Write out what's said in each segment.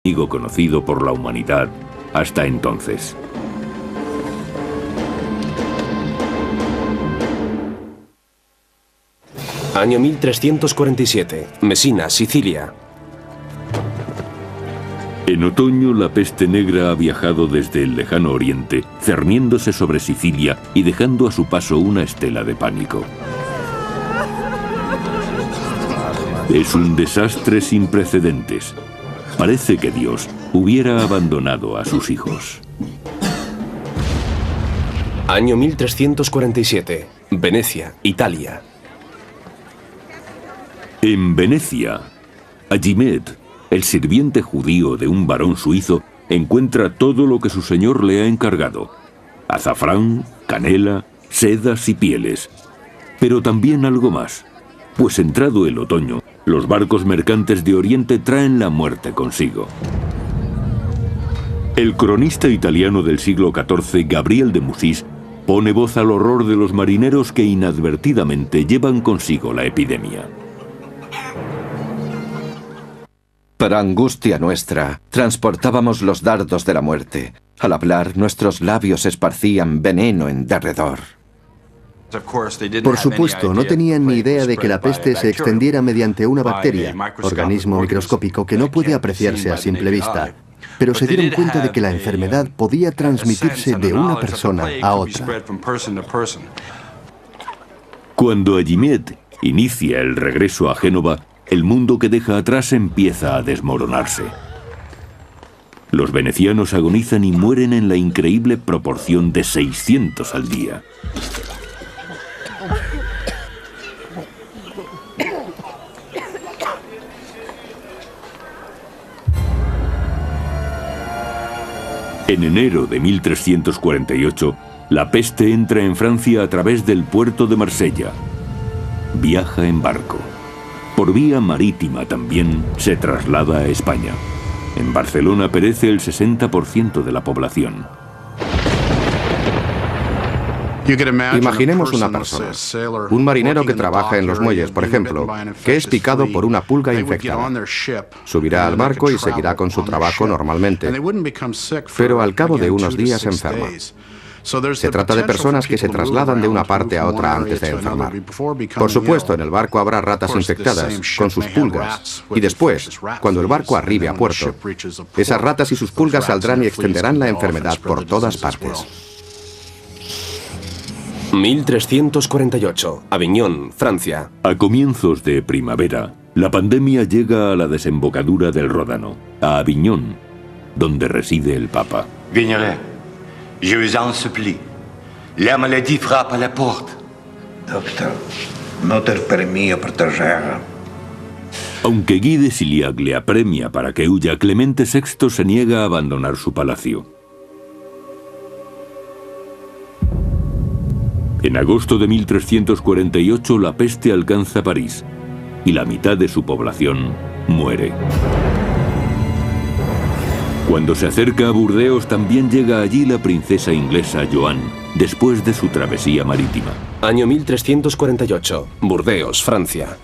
enemigo conocido por la humanidad hasta entonces. Año 1347. Mesina, Sicilia. En otoño, la peste negra ha viajado desde el lejano oriente, cerniéndose sobre Sicilia y dejando a su paso una estela de pánico. Es un desastre sin precedentes. Parece que Dios hubiera abandonado a sus hijos. Año 1347. Venecia, Italia. En Venecia, Agimed, el sirviente judío de un varón suizo, encuentra todo lo que su señor le ha encargado: azafrán, canela, sedas y pieles. Pero también algo más, pues entrado el otoño, los barcos mercantes de Oriente traen la muerte consigo. El cronista italiano del siglo XIV, Gabriel de Mussis, pone voz al horror de los marineros que inadvertidamente llevan consigo la epidemia. Para angustia nuestra, transportábamos los dardos de la muerte. Al hablar, nuestros labios esparcían veneno en derredor. Por supuesto, no tenían ni idea de que la peste se extendiera mediante una bacteria, organismo microscópico que no puede apreciarse a simple vista. Pero se dieron cuenta de que la enfermedad podía transmitirse de una persona a otra. Cuando Agimed inicia el regreso a Génova, el mundo que deja atrás empieza a desmoronarse. Los venecianos agonizan y mueren en la increíble proporción de 600 al día. En enero de 1348, la peste entra en Francia a través del puerto de Marsella. Viaja en barco. Por vía marítima también se traslada a España. En Barcelona perece el 60% de la población. Imaginemos una persona, un marinero que trabaja en los muelles, por ejemplo, que es picado por una pulga infectada. Subirá al barco y seguirá con su trabajo normalmente, pero al cabo de unos días se enferma. Se trata de personas que se trasladan de una parte a otra antes de enfermar. Por supuesto, en el barco habrá ratas infectadas, con sus pulgas, y después, cuando el barco arribe a puerto, esas ratas y sus pulgas saldrán y extenderán la enfermedad por todas partes. 1348. Aviñón, Francia. A comienzos de primavera, la pandemia llega a la desembocadura del Ródano, a Aviñón, donde reside el Papa. Vigneray, je vous en supplie. La maladie frappe à la porte. Doctor, noter per mio protegere. Aunque Guy de Siliac le apremia para que huya, Clemente VI se niega a abandonar su palacio. En agosto de 1348 la peste alcanza París y la mitad de su población muere. Cuando se acerca a Burdeos también llega allí la princesa inglesa Joan, después de su travesía marítima. Año 1348. Burdeos, Francia.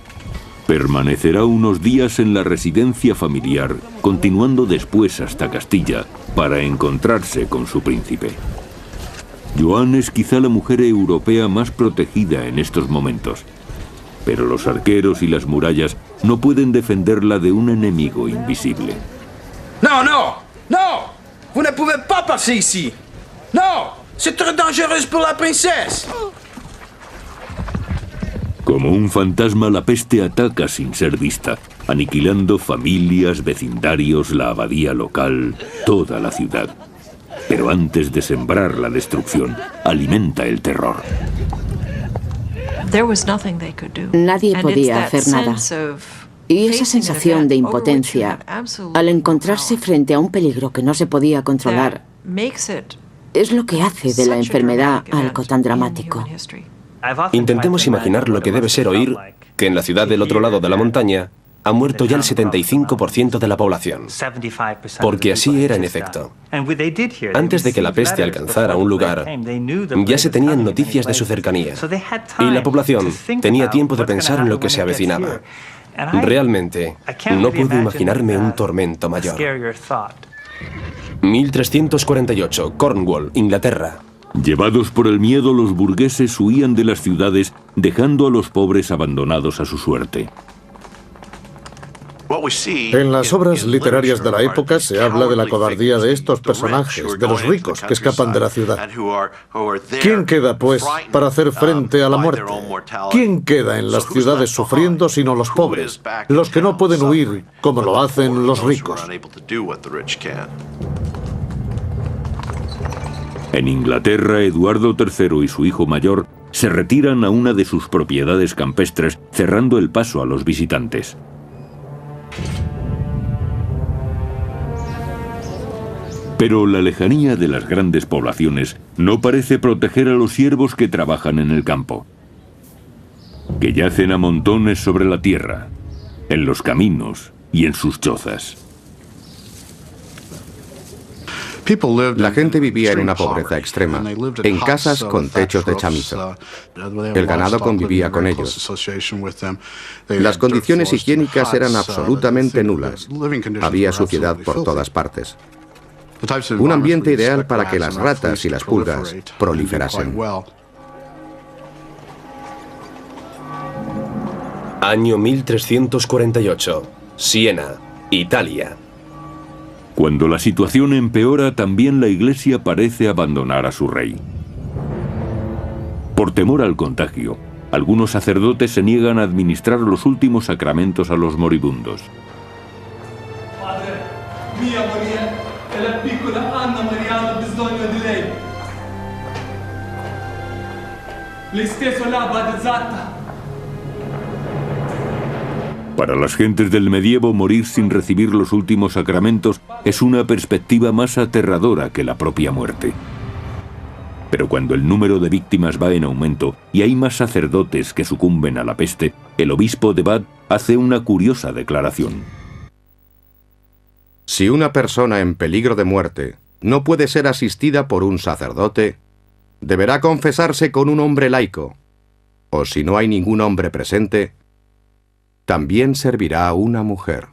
Permanecerá unos días en la residencia familiar, continuando después hasta Castilla para encontrarse con su príncipe. Joan es quizá la mujer europea más protegida en estos momentos, pero los arqueros y las murallas no pueden defenderla de un enemigo invisible. No, no, no! Vous ne pouvez pas passer ici! No! C'est très dangereux pour la princesse! Como un fantasma, la peste ataca sin ser vista, aniquilando familias, vecindarios, la abadía local, toda la ciudad. Pero antes de sembrar la destrucción, alimenta el terror. Nadie podía hacer nada. Y esa sensación de impotencia, al encontrarse frente a un peligro que no se podía controlar, es lo que hace de la enfermedad algo tan dramático. Intentemos imaginar lo que debe ser oír que en la ciudad del otro lado de la montaña ha muerto ya el 75% de la población. Porque así era en efecto. Antes de que la peste alcanzara un lugar, ya se tenían noticias de su cercanía. Y la población tenía tiempo de pensar en lo que se avecinaba. Realmente, no puedo imaginarme un tormento mayor. 1348, Cornwall, Inglaterra. Llevados por el miedo, los burgueses huían de las ciudades, dejando a los pobres abandonados a su suerte. En las obras literarias de la época se habla de la cobardía de estos personajes, de los ricos que escapan de la ciudad. ¿Quién queda, pues, para hacer frente a la muerte? ¿Quién queda en las ciudades sufriendo sino los pobres, los que no pueden huir como lo hacen los ricos? En Inglaterra, Eduardo III y su hijo mayor se retiran a una de sus propiedades campestres, cerrando el paso a los visitantes. Pero la lejanía de las grandes poblaciones no parece proteger a los siervos que trabajan en el campo, que yacen a montones sobre la tierra, en los caminos y en sus chozas. La gente vivía en una pobreza extrema, en casas con techos de chamizo. El ganado convivía con ellos. Las condiciones higiénicas eran absolutamente nulas. Había suciedad por todas partes. Un ambiente ideal para que las ratas y las pulgas proliferasen. Año 1348, Siena, Italia. Cuando la situación empeora, también la Iglesia parece abandonar a su rey. Por temor al contagio, algunos sacerdotes se niegan a administrar los últimos sacramentos a los moribundos. Para las gentes del medievo, morir sin recibir los últimos sacramentos es una perspectiva más aterradora que la propia muerte. Pero cuando el número de víctimas va en aumento y hay más sacerdotes que sucumben a la peste, el obispo de Bath hace una curiosa declaración. Si una persona en peligro de muerte no puede ser asistida por un sacerdote, deberá confesarse con un hombre laico, o si no hay ningún hombre presente, también servirá a una mujer.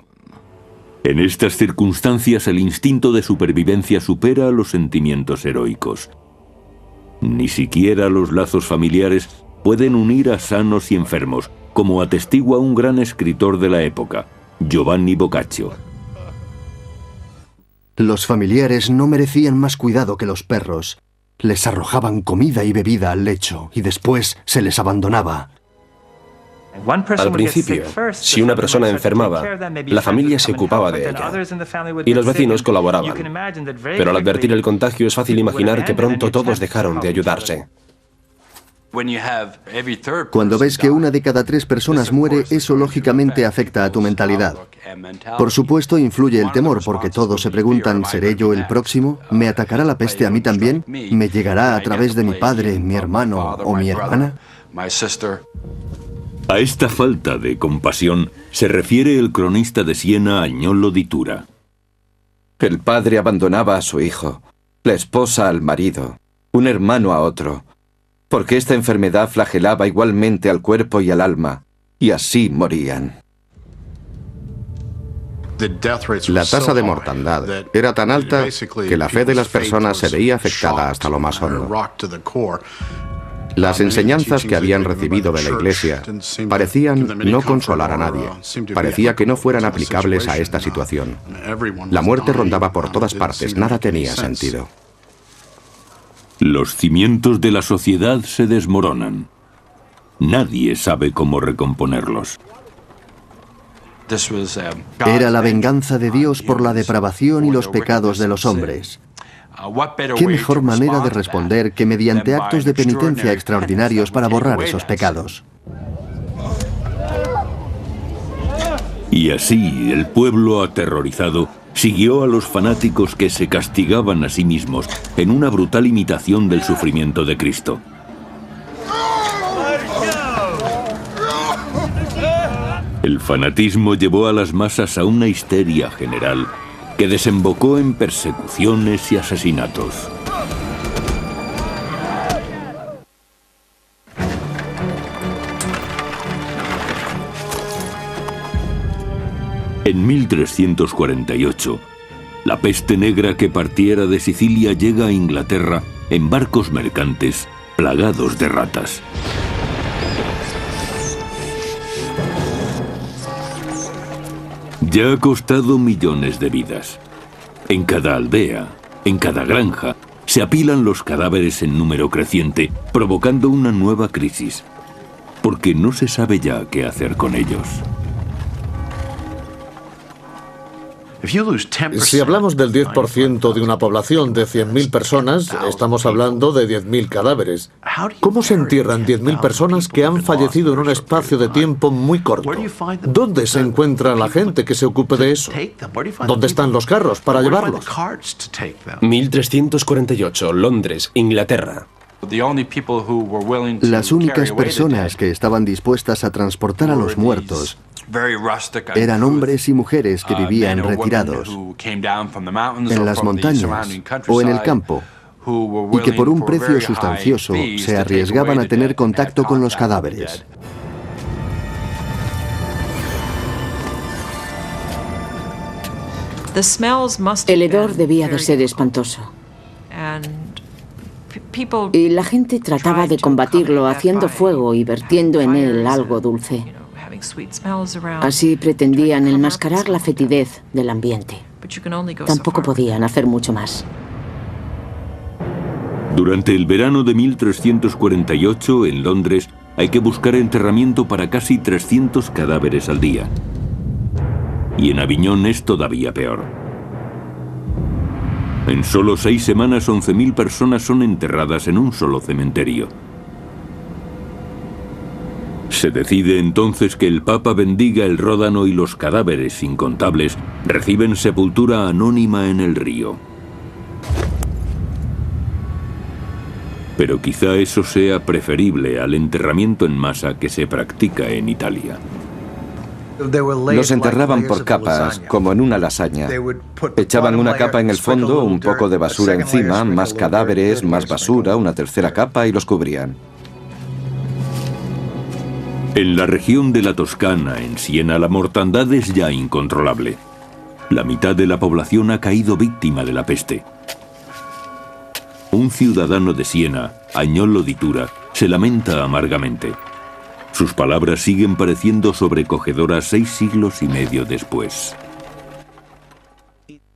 En estas circunstancias, el instinto de supervivencia supera a los sentimientos heroicos. Ni siquiera los lazos familiares pueden unir a sanos y enfermos, como atestigua un gran escritor de la época, Giovanni Boccaccio. Los familiares no merecían más cuidado que los perros. Les arrojaban comida y bebida al lecho y después se les abandonaba. Al principio, si una persona enfermaba, la familia se ocupaba de ella y los vecinos colaboraban. Pero al advertir el contagio es fácil imaginar que pronto todos dejaron de ayudarse. Cuando ves que una de cada 3 personas muere, eso lógicamente afecta a tu mentalidad. Por supuesto, influye el temor, porque todos se preguntan, ¿seré yo el próximo? ¿Me atacará la peste a mí también? ¿Me llegará a través de mi padre, mi hermano o mi hermana? A esta falta de compasión se refiere el cronista de Siena, Agnolo di Tura. El padre abandonaba a su hijo, la esposa al marido, un hermano a otro, porque esta enfermedad flagelaba igualmente al cuerpo y al alma, y así morían. La tasa de mortandad era tan alta que la fe de las personas se veía afectada hasta lo más hondo. Las enseñanzas que habían recibido de la Iglesia parecían no consolar a nadie. Parecía que no fueran aplicables a esta situación. La muerte rondaba por todas partes, nada tenía sentido. Los cimientos de la sociedad se desmoronan. Nadie sabe cómo recomponerlos. Era la venganza de Dios por la depravación y los pecados de los hombres. ¿Qué mejor manera de responder que mediante actos de penitencia extraordinarios para borrar esos pecados? Y así el pueblo aterrorizado siguió a los fanáticos que se castigaban a sí mismos en una brutal imitación del sufrimiento de Cristo. El fanatismo llevó a las masas a una histeria general que desembocó en persecuciones y asesinatos. En 1348, la peste negra que partiera de Sicilia llega a Inglaterra en barcos mercantes plagados de ratas. Ya ha costado millones de vidas. En cada aldea, en cada granja, se apilan los cadáveres en número creciente, provocando una nueva crisis, porque no se sabe ya qué hacer con ellos. Si hablamos del 10% de una población de 100.000 personas, estamos hablando de 10.000 cadáveres. ¿Cómo se entierran 10.000 personas que han fallecido en un espacio de tiempo muy corto? ¿Dónde se encuentra la gente que se ocupe de eso? ¿Dónde están los carros para llevarlos? 1348, Londres, Inglaterra. Las únicas personas que estaban dispuestas a transportar a los muertos eran hombres y mujeres que vivían retirados en las montañas o en el campo y que por un precio sustancioso se arriesgaban a tener contacto con los cadáveres. El hedor debía de ser espantoso. Y la gente trataba de combatirlo haciendo fuego y vertiendo en él algo dulce. Así pretendían enmascarar la fetidez del ambiente. Tampoco podían hacer mucho más. Durante el verano de 1348, en Londres, hay que buscar enterramiento para casi 300 cadáveres al día. Y en Aviñón es todavía peor. En solo 6 semanas, 11.000 personas son enterradas en un solo cementerio. Se decide entonces que el Papa bendiga el Ródano y los cadáveres incontables reciben sepultura anónima en el río. Pero quizá eso sea preferible al enterramiento en masa que se practica en Italia. Los enterraban por capas, como en una lasaña. Echaban una capa en el fondo, un poco de basura encima, más cadáveres, más basura, una tercera capa y los cubrían. En la región de la Toscana, en Siena, la mortandad es ya incontrolable. La mitad de la población ha caído víctima de la peste. Un ciudadano de Siena, Agnolo di Tura, se lamenta amargamente. Sus palabras siguen pareciendo sobrecogedoras 6 siglos y medio después.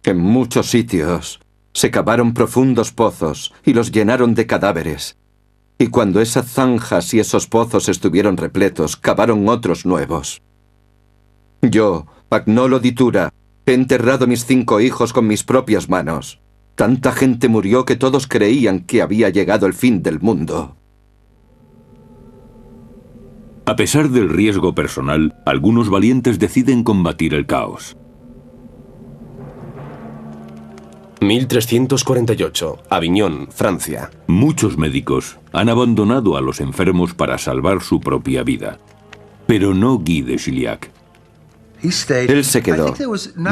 En muchos sitios se cavaron profundos pozos y los llenaron de cadáveres. Y cuando esas zanjas y esos pozos estuvieron repletos, cavaron otros nuevos. Yo, Agnolo di Tura, he enterrado mis 5 hijos con mis propias manos. Tanta gente murió que todos creían que había llegado el fin del mundo. A pesar del riesgo personal, algunos valientes deciden combatir el caos. 1348, Aviñón, Francia. Muchos médicos han abandonado a los enfermos para salvar su propia vida. Pero no Guy de Chiliac. Él se quedó.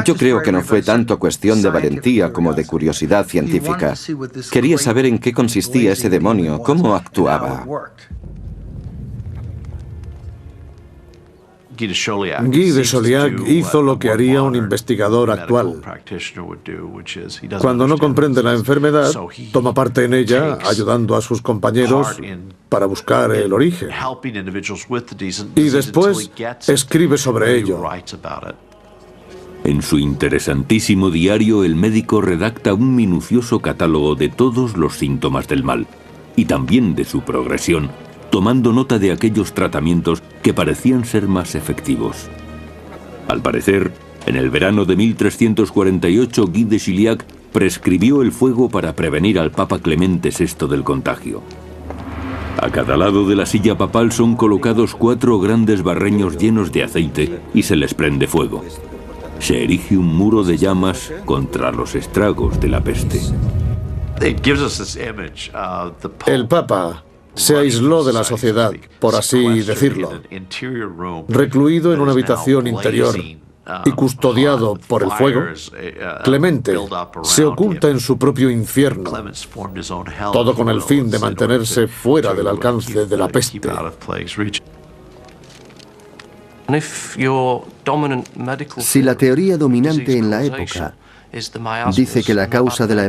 Yo creo que no fue tanto cuestión de valentía como de curiosidad científica. Quería saber en qué consistía ese demonio, cómo actuaba. Guy de Chauliac hizo lo que haría un investigador actual. Cuando no comprende la enfermedad, toma parte en ella, ayudando a sus compañeros para buscar el origen. Y después escribe sobre ello. En su interesantísimo diario, el médico redacta un minucioso catálogo de todos los síntomas del mal, y también de su progresión, tomando nota de aquellos tratamientos que parecían ser más efectivos. Al parecer, en el verano de 1348, Guy de Chiliac prescribió el fuego para prevenir al Papa Clemente VI del contagio. A cada lado de la silla papal son colocados 4 grandes barreños llenos de aceite y se les prende fuego. Se erige un muro de llamas contra los estragos de la peste. El Papa se aisló de la sociedad, por así decirlo, recluido en una habitación interior y custodiado por el fuego. Clemente se oculta en su propio infierno, todo con el fin de mantenerse fuera del alcance de la peste. Si la teoría dominante en la época dice que la causa de la